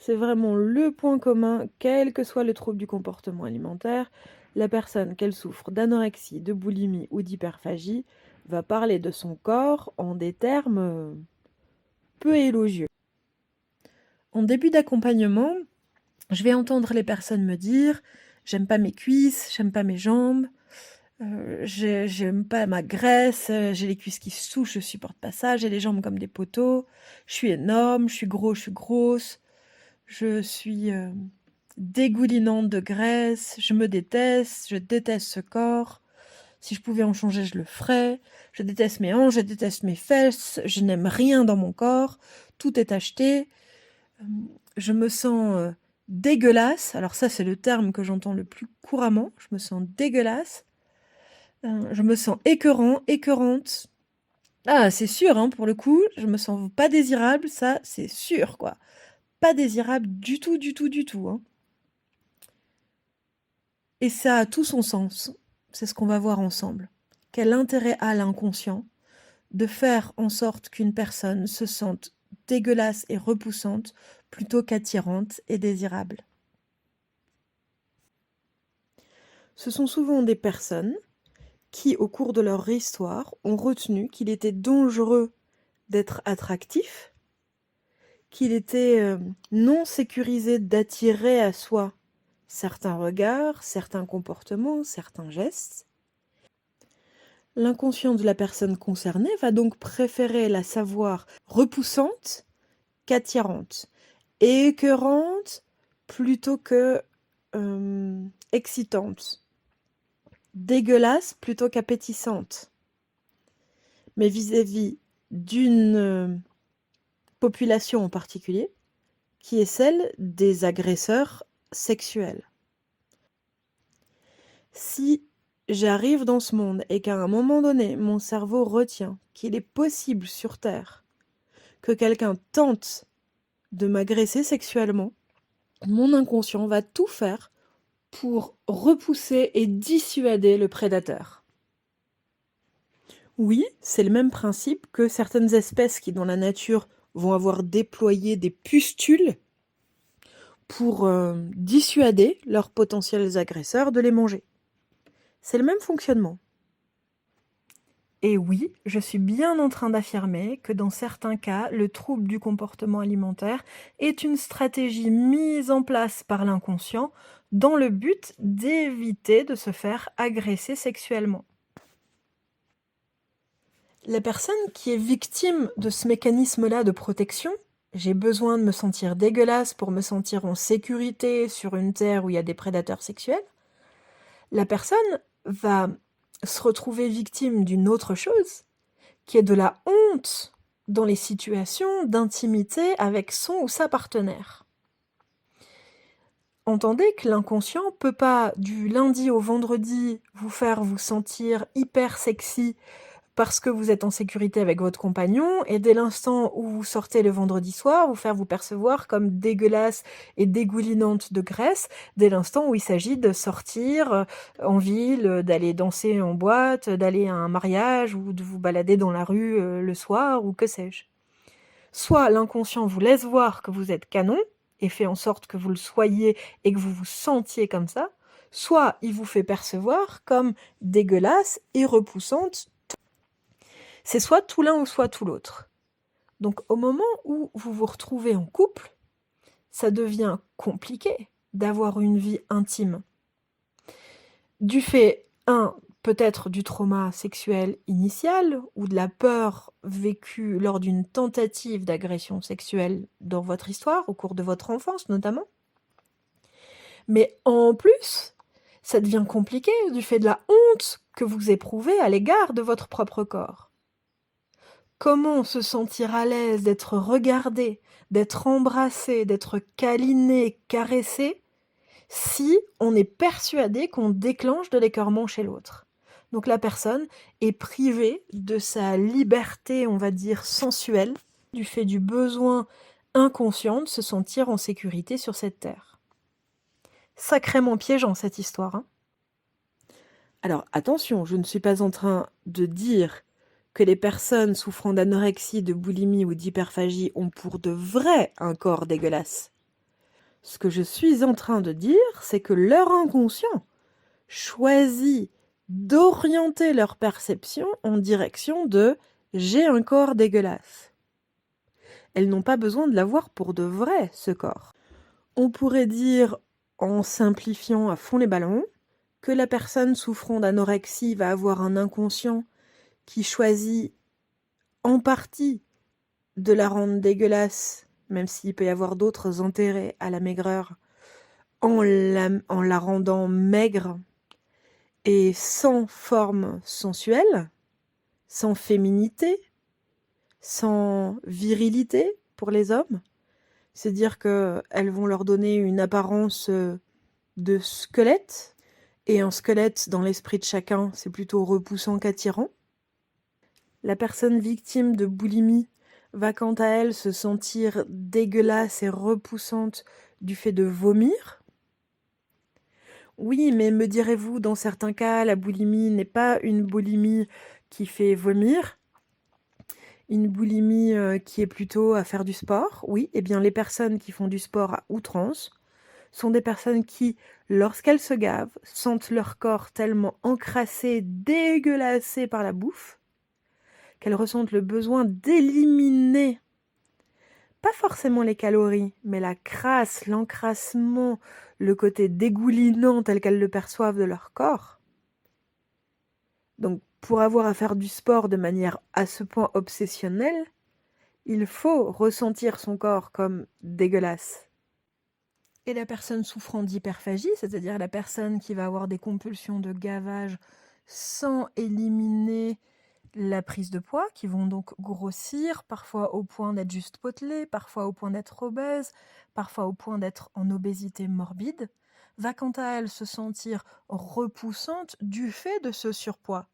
c'est vraiment le point commun, quel que soit le trouble du comportement alimentaire. La personne, qu'elle souffre d'anorexie, de boulimie ou d'hyperphagie, va parler de son corps en des termes peu élogieux. En début d'accompagnement, je vais entendre les personnes me dire: «J'aime pas mes cuisses, j'aime pas mes jambes, j'aime pas ma graisse, j'ai les cuisses qui souchent, je supporte pas ça, j'ai les jambes comme des poteaux, je suis énorme, je suis gros, je suis grosse, je suis, dégoulinante de graisse, je déteste ce corps. Si je pouvais en changer, je le ferais. Je déteste mes hanches, je déteste mes fesses, je n'aime rien dans mon corps, tout est acheté. Je me sens, dégueulasse». Alors ça, c'est le terme que j'entends le plus couramment. Je me sens dégueulasse. Je me sens écœurant, écœurante. Ah, c'est sûr, hein, pour le coup, je me sens pas désirable, ça, c'est sûr, quoi. Pas désirable du tout, du tout, du tout, hein. Et ça a tout son sens. C'est ce qu'on va voir ensemble. Quel intérêt a l'inconscient de faire en sorte qu'une personne se sente dégueulasse et repoussante plutôt qu'attirante et désirable? Ce sont souvent des personnes qui, au cours de leur histoire, ont retenu qu'il était dangereux d'être attractif, qu'il était non sécurisé d'attirer à soi certains regards, certains comportements, certains gestes. L'inconscient de la personne concernée va donc préférer la savoir repoussante qu'attirante, écœurante plutôt que excitante, dégueulasse plutôt qu'appétissante. Mais vis-à-vis d'une population en particulier, qui est celle des agresseurs sexuels. Si j'arrive dans ce monde et qu'à un moment donné, mon cerveau retient qu'il est possible sur Terre que quelqu'un tente de m'agresser sexuellement, mon inconscient va tout faire pour repousser et dissuader le prédateur. Oui, c'est le même principe que certaines espèces qui, dans la nature, vont avoir déployé des pustules pour dissuader leurs potentiels agresseurs de les manger. C'est le même fonctionnement. Et oui, je suis bien en train d'affirmer que dans certains cas, le trouble du comportement alimentaire est une stratégie mise en place par l'inconscient dans le but d'éviter de se faire agresser sexuellement. La personne qui est victime de ce mécanisme-là de protection, j'ai besoin de me sentir dégueulasse pour me sentir en sécurité sur une terre où il y a des prédateurs sexuels, la personne va se retrouver victime d'une autre chose, qui est de la honte dans les situations d'intimité avec son ou sa partenaire. Entendez que l'inconscient peut pas, du lundi au vendredi, vous faire vous sentir hyper sexy parce que vous êtes en sécurité avec votre compagnon, et dès l'instant où vous sortez le vendredi soir, vous faire vous percevoir comme dégueulasse et dégoulinante de graisse, dès l'instant où il s'agit de sortir en ville, d'aller danser en boîte, d'aller à un mariage ou de vous balader dans la rue le soir ou que sais-je. Soit l'inconscient vous laisse voir que vous êtes canon et fait en sorte que vous le soyez et que vous vous sentiez comme ça, soit il vous fait percevoir comme dégueulasse et repoussante. C'est soit tout l'un ou soit tout l'autre. Donc au moment où vous vous retrouvez en couple, ça devient compliqué d'avoir une vie intime. Du fait, peut-être du trauma sexuel initial ou de la peur vécue lors d'une tentative d'agression sexuelle dans votre histoire, au cours de votre enfance notamment. Mais en plus, ça devient compliqué du fait de la honte que vous éprouvez à l'égard de votre propre corps. Comment se sentir à l'aise d'être regardé, d'être embrassé, d'être câliné, caressé, si on est persuadé qu'on déclenche de l'écœurement chez l'autre? Donc la personne est privée de sa liberté, on va dire, sensuelle, du fait du besoin inconscient de se sentir en sécurité sur cette terre. Sacrément piégeant cette histoire, hein. Alors attention, je ne suis pas en train de dire que les personnes souffrant d'anorexie, de boulimie ou d'hyperphagie ont pour de vrai un corps dégueulasse. Ce que je suis en train de dire, c'est que leur inconscient choisit d'orienter leur perception en direction de « j'ai un corps dégueulasse ». Elles n'ont pas besoin de l'avoir pour de vrai, ce corps. On pourrait dire, en simplifiant à fond les ballons, que la personne souffrant d'anorexie va avoir un inconscient qui choisit en partie de la rendre dégueulasse, même s'il peut y avoir d'autres intérêts à la maigreur, en la rendant maigre et sans forme sensuelle, sans féminité, sans virilité pour les hommes. C'est-à-dire qu'elles vont leur donner une apparence de squelette, et un squelette dans l'esprit de chacun, c'est plutôt repoussant qu'attirant. La personne victime de boulimie va quant à elle se sentir dégueulasse et repoussante du fait de vomir. Oui, mais me direz-vous, dans certains cas, la boulimie n'est pas une boulimie qui fait vomir, une boulimie qui est plutôt à faire du sport. Oui, eh bien les personnes qui font du sport à outrance sont des personnes qui, lorsqu'elles se gavent, sentent leur corps tellement encrassé, dégueulassé par la bouffe, qu'elles ressentent le besoin d'éliminer, pas forcément les calories, mais la crasse, l'encrassement, le côté dégoulinant tel qu'elles le perçoivent de leur corps. Donc, pour avoir à faire du sport de manière à ce point obsessionnelle, il faut ressentir son corps comme dégueulasse. Et la personne souffrant d'hyperphagie, c'est-à-dire la personne qui va avoir des compulsions de gavage sans éliminer la prise de poids, qui vont donc grossir, parfois au point d'être juste potelées, parfois au point d'être obèses, parfois au point d'être en obésité morbide, va quant à elle se sentir repoussante du fait de ce surpoids.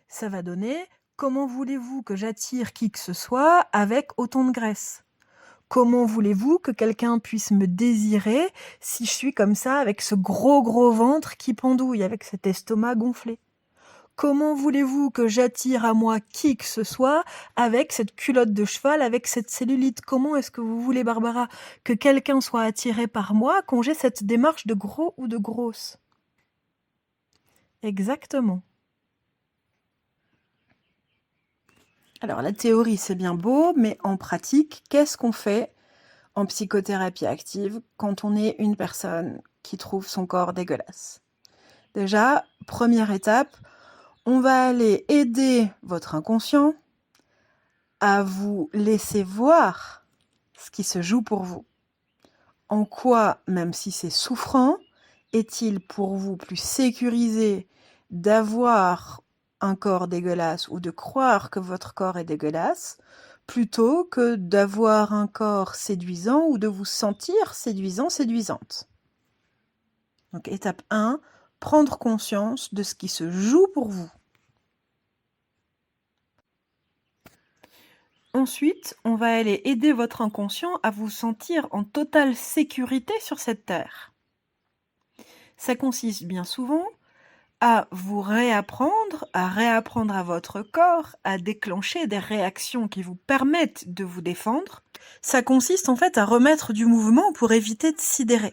Ça va donner « Comment voulez-vous que j'attire qui que ce soit avec autant de graisse ? Comment voulez-vous que quelqu'un puisse me désirer si je suis comme ça avec ce gros ventre qui pendouille, avec cet estomac gonflé ? Comment voulez-vous que j'attire à moi qui que ce soit avec cette culotte de cheval, avec cette cellulite ? Comment est-ce que vous voulez, Barbara, que quelqu'un soit attiré par moi quand j'ai cette démarche de gros ou de grosse ? Exactement. Alors la théorie c'est bien beau, mais en pratique, qu'est-ce qu'on fait en psychothérapie active quand on est une personne qui trouve son corps dégueulasse ? Déjà, première étape, on va aller aider votre inconscient à vous laisser voir ce qui se joue pour vous. En quoi, même si c'est souffrant, est-il pour vous plus sécurisé d'avoir un corps dégueulasse ou de croire que votre corps est dégueulasse plutôt que d'avoir un corps séduisant ou de vous sentir séduisant, séduisante. Donc étape 1, prendre conscience de ce qui se joue pour vous. Ensuite, on va aller aider votre inconscient à vous sentir en totale sécurité sur cette terre. Ça consiste bien souvent à vous réapprendre à votre corps, à déclencher des réactions qui vous permettent de vous défendre. Ça consiste en fait à remettre du mouvement pour éviter de sidérer.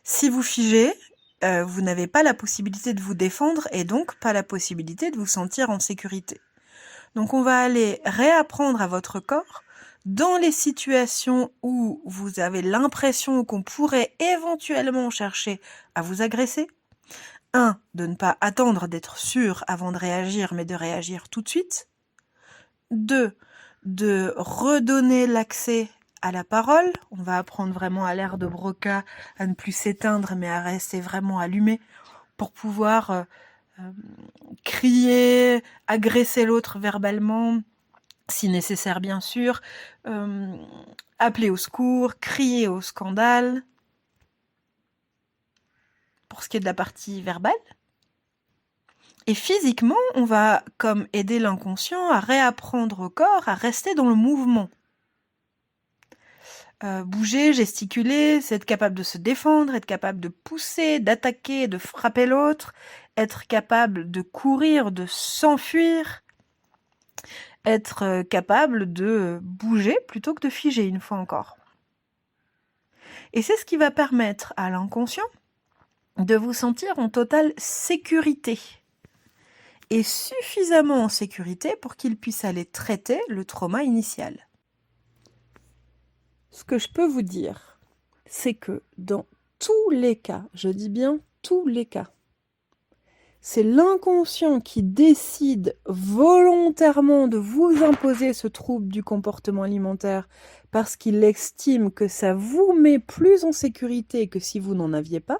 Si vous figez, vous n'avez pas la possibilité de vous défendre et donc pas la possibilité de vous sentir en sécurité. Donc on va aller réapprendre à votre corps, dans les situations où vous avez l'impression qu'on pourrait éventuellement chercher à vous agresser, 1. De ne pas attendre d'être sûr avant de réagir, mais de réagir tout de suite. 2. De redonner l'accès à la parole. On va apprendre vraiment à l'air de Broca à ne plus s'éteindre, mais à rester vraiment allumé pour pouvoir crier, agresser l'autre verbalement, si nécessaire bien sûr, appeler au secours, crier au scandale. Pour ce qui est de la partie verbale. Et physiquement, on va comme aider l'inconscient à réapprendre au corps à rester dans le mouvement. Bouger, gesticuler, c'est être capable de se défendre, être capable de pousser, d'attaquer, de frapper l'autre, être capable de courir, de s'enfuir, être capable de bouger plutôt que de figer une fois encore. Et c'est ce qui va permettre à l'inconscient de vous sentir en totale sécurité. Et suffisamment en sécurité pour qu'il puisse aller traiter le trauma initial. Ce que je peux vous dire, c'est que dans tous les cas, je dis bien tous les cas, c'est l'inconscient qui décide volontairement de vous imposer ce trouble du comportement alimentaire parce qu'il estime que ça vous met plus en sécurité que si vous n'en aviez pas.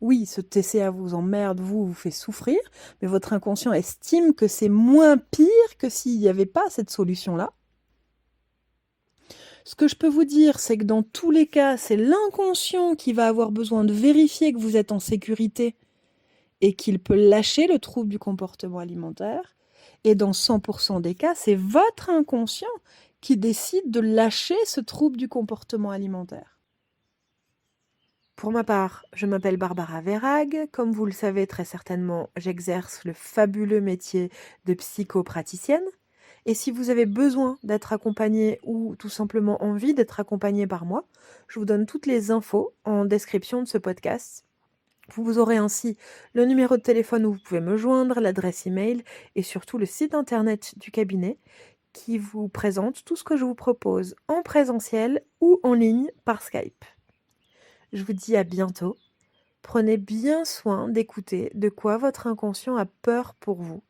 Oui, ce TCA vous emmerde, vous fait souffrir, mais votre inconscient estime que c'est moins pire que s'il n'y avait pas cette solution-là. Ce que je peux vous dire, c'est que dans tous les cas, c'est l'inconscient qui va avoir besoin de vérifier que vous êtes en sécurité et qu'il peut lâcher le trouble du comportement alimentaire. Et dans 100% des cas, c'est votre inconscient qui décide de lâcher ce trouble du comportement alimentaire. Pour ma part, je m'appelle Barbara Verhaeghe. Comme vous le savez très certainement, j'exerce le fabuleux métier de psychopraticienne. Et si vous avez besoin d'être accompagné ou tout simplement envie d'être accompagné par moi, je vous donne toutes les infos en description de ce podcast. Vous aurez ainsi le numéro de téléphone où vous pouvez me joindre, l'adresse email et surtout le site internet du cabinet qui vous présente tout ce que je vous propose en présentiel ou en ligne par Skype. Je vous dis à bientôt. Prenez bien soin d'écouter de quoi votre inconscient a peur pour vous